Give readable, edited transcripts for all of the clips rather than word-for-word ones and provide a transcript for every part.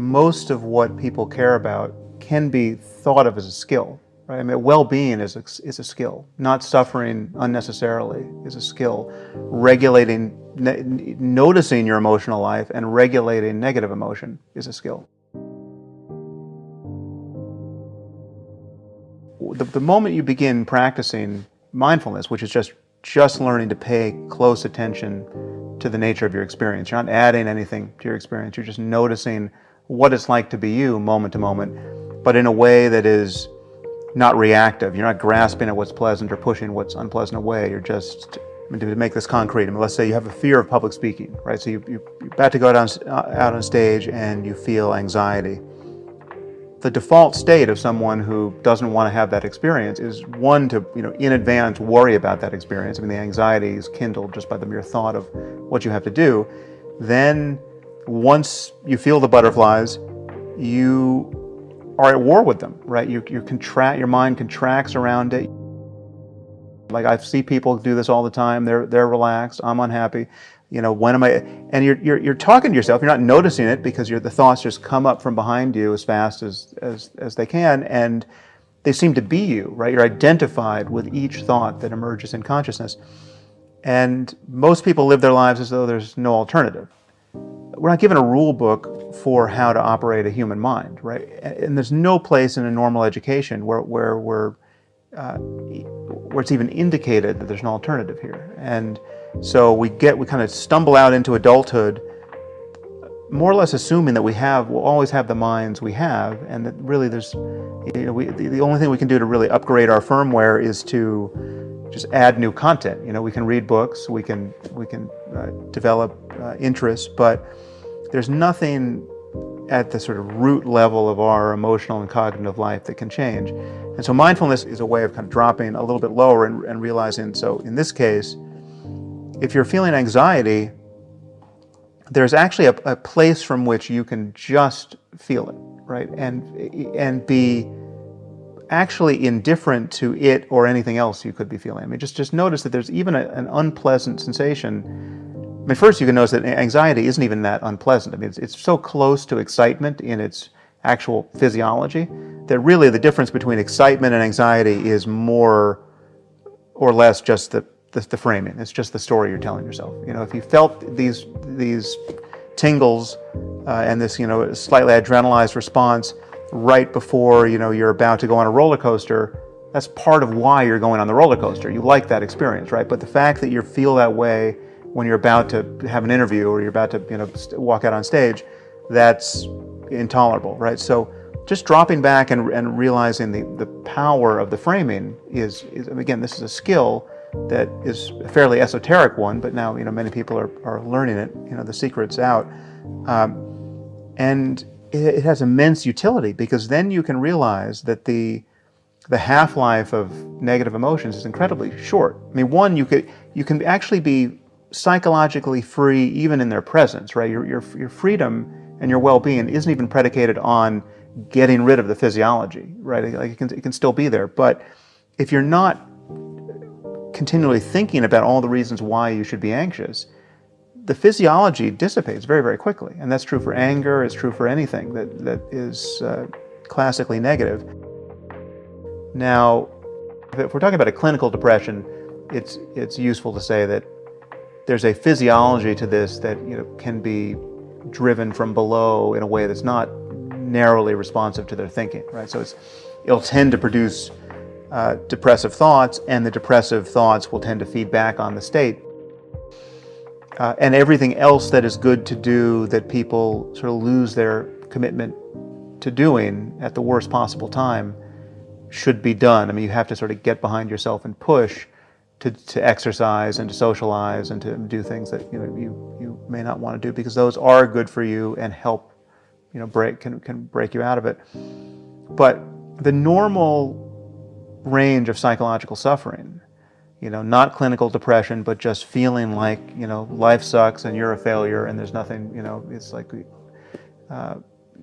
most of what people care about can be thought of as a skill, right? I mean, well-being is a skill. Not suffering unnecessarily is a skill. Regulating, noticing your emotional life and regulating negative emotion is a skill. The moment you begin practicing mindfulness, which is just learning to pay close attention to the nature of your experience. You're not adding anything to your experience. You're just noticing what it's like to be you moment to moment, but in a way that is not reactive. You're not grasping at what's pleasant or pushing what's unpleasant away. You're just, to make this concrete, I mean, let's say you have a fear of public speaking, right? So you're about to go out on stage and you feel anxiety. The default state of someone who doesn't want to have that experience is one to, in advance worry about that experience. I mean, the anxiety is kindled just by the mere thought of what you have to do. Then, once you feel the butterflies, you are at war with them, right? Your mind contracts around it. Like, I see people do this all the time. They're relaxed. I'm unhappy. When am I? And you're talking to yourself. You're not noticing it because the thoughts just come up from behind you as fast as they can, and they seem to be you, right? You're identified with each thought that emerges in consciousness. And most people live their lives as though there's no alternative. We're not given a rule book for how to operate a human mind, right? And there's no place in a normal education where it's even indicated that there's an alternative here. And so we kind of stumble out into adulthood, more or less assuming that we'll always have the minds we have, and that really the only thing we can do to really upgrade our firmware is to just add new content. We can read books, we can develop interests, but there's nothing at the sort of root level of our emotional and cognitive life that can change. And so mindfulness is a way of kind of dropping a little bit lower and realizing, so in this case, if you're feeling anxiety, there's actually a place from which you can just feel it, right? And be actually indifferent to it or anything else you could be feeling. I mean, just notice that there's even an unpleasant sensation. I mean, first you can notice that anxiety isn't even that unpleasant. I mean, it's so close to excitement in its actual physiology that really the difference between excitement and anxiety is more or less just the framing. It's just the story you're telling yourself. If you felt these tingles and this slightly adrenalized response right before you're about to go on a roller coaster, that's part of why you're going on the roller coaster. You like that experience, right? But the fact that you feel that way when you're about to have an interview or you're about to walk out on stage, that's intolerable, right? So just dropping back and realizing the power of the framing is again, this is a skill that is a fairly esoteric one, but now many people are learning it. The secret's out, and it has immense utility because then you can realize that the half-life of negative emotions is incredibly short. I mean, one, you can actually be psychologically free even in their presence, right? Your freedom and your well-being isn't even predicated on getting rid of the physiology, right? Like it can still be there, but if you're not continually thinking about all the reasons why you should be anxious, the physiology dissipates very, very quickly. And that's true for anger, it's true for anything that is classically negative. Now, if we're talking about a clinical depression, it's useful to say that there's a physiology to this that can be driven from below in a way that's not narrowly responsive to their thinking, right? So it'll tend to produce depressive thoughts, and the depressive thoughts will tend to feed back on the state. And everything else that is good to do that people sort of lose their commitment to doing at the worst possible time should be done. I mean, you have to sort of get behind yourself and push to exercise and to socialize and to do things that you may not want to do because those are good for you and help can break you out of it. But the normal range of psychological suffering, not clinical depression, but just feeling like life sucks and you're a failure and there's nothing, it's like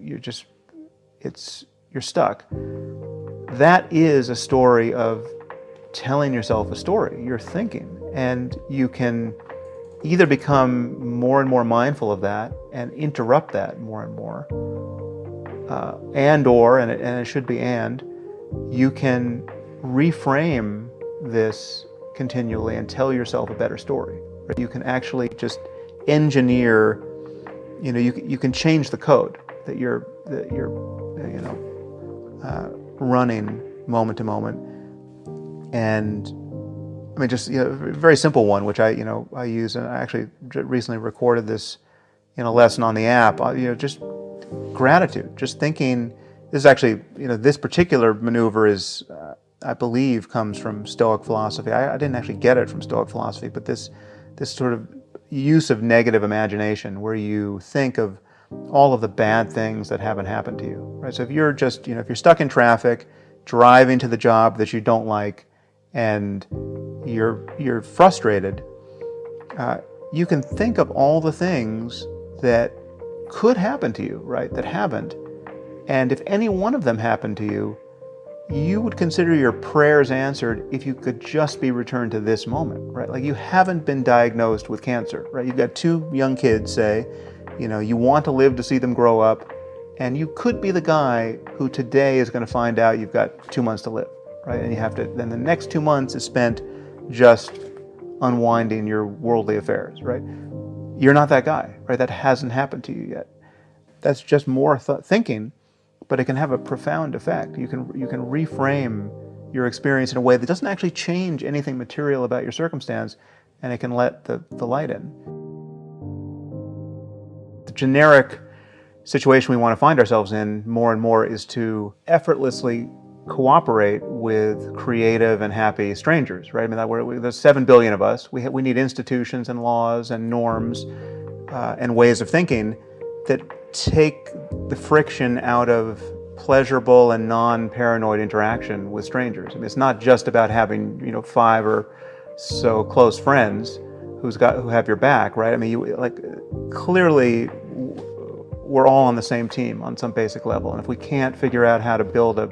you're stuck. That is a story of telling yourself a story. You're thinking, and you can either become more and more mindful of that and interrupt that more and more, and it should be you can reframe this continually and tell yourself a better story. Right? You can actually just engineer, you can change the code that you're running moment to moment. And I mean, just a very simple one, which I use, and I actually recently recorded this in a lesson on the app. Just gratitude, just thinking. This is actually, this particular maneuver is, I believe, comes from Stoic philosophy. I didn't actually get it from Stoic philosophy, but this sort of use of negative imagination, where you think of all of the bad things that haven't happened to you. Right. So if you're just, if you're stuck in traffic, driving to the job that you don't like, and you're frustrated, you can think of all the things that could happen to you, right, that haven't. And if any one of them happened to you, you would consider your prayers answered if you could just be returned to this moment, right? Like, you haven't been diagnosed with cancer, right? You've got 2 young kids, say, you want to live to see them grow up, and you could be the guy who today is going to find out you've got 2 months to live, right? And you have to, then the next 2 months is spent just unwinding your worldly affairs, right? You're not that guy, right? That hasn't happened to you yet. That's just more thinking, but it can have a profound effect. You can reframe your experience in a way that doesn't actually change anything material about your circumstance, and it can let the light in. The generic situation we want to find ourselves in more and more is to effortlessly cooperate with creative and happy strangers, right? I mean, there's 7 billion of us. We need institutions and laws and norms and ways of thinking that take the friction out of pleasurable and non-paranoid interaction with strangers. I mean, it's not just about having 5 or so close friends who have your back, right? I mean, clearly we're all on the same team on some basic level, and if we can't figure out how to build a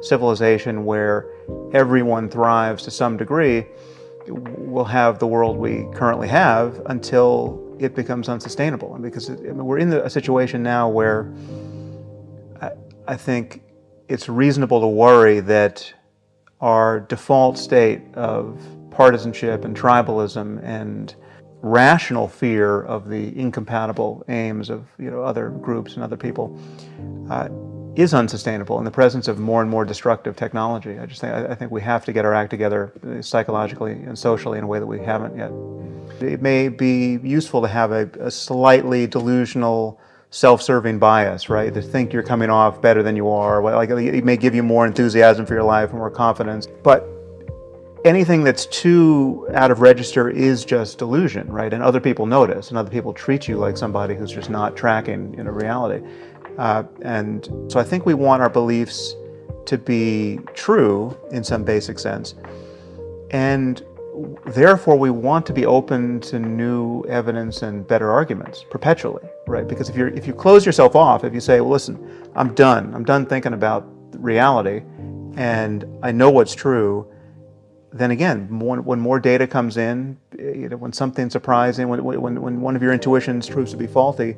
civilization where everyone thrives to some degree, we'll have the world we currently have until it becomes unsustainable. And because we're in a situation now where I think it's reasonable to worry that our default state of partisanship and tribalism and rational fear of the incompatible aims of other groups and other people is unsustainable in the presence of more and more destructive technology. I think we have to get our act together psychologically and socially in a way that we haven't yet. It may be useful to have a slightly delusional, self-serving bias, right? To think you're coming off better than you are. Like, it may give you more enthusiasm for your life and more confidence. But anything that's too out of register is just delusion, right? And other people notice, and other people treat you like somebody who's just not tracking reality. And so I think we want our beliefs to be true in some basic sense. And therefore, we want to be open to new evidence and better arguments perpetually, right? Because if you close yourself off, if you say, well, listen, I'm done thinking about reality, and I know what's true, then again, when more data comes in, when something's surprising, when one of your intuitions proves to be faulty,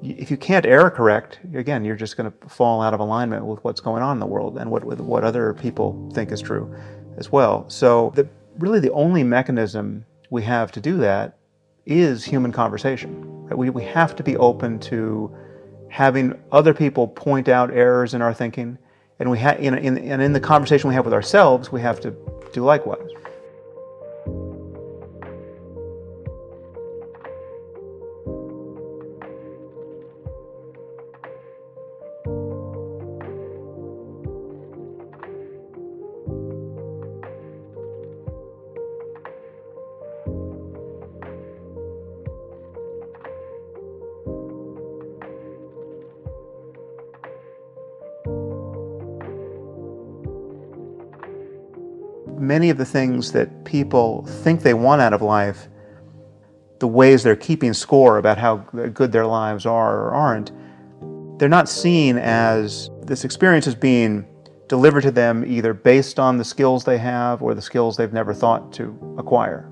if you can't error correct, again, you're just going to fall out of alignment with what's going on in the world and what other people think is true as well. So really the only mechanism we have to do that is human conversation. Right? We have to be open to having other people point out errors in our thinking, and in the conversation we have with ourselves, we have to do likewise. Many of the things that people think they want out of life, the ways they're keeping score about how good their lives are or aren't, they're not seen as this experience as being delivered to them either based on the skills they have or the skills they've never thought to acquire.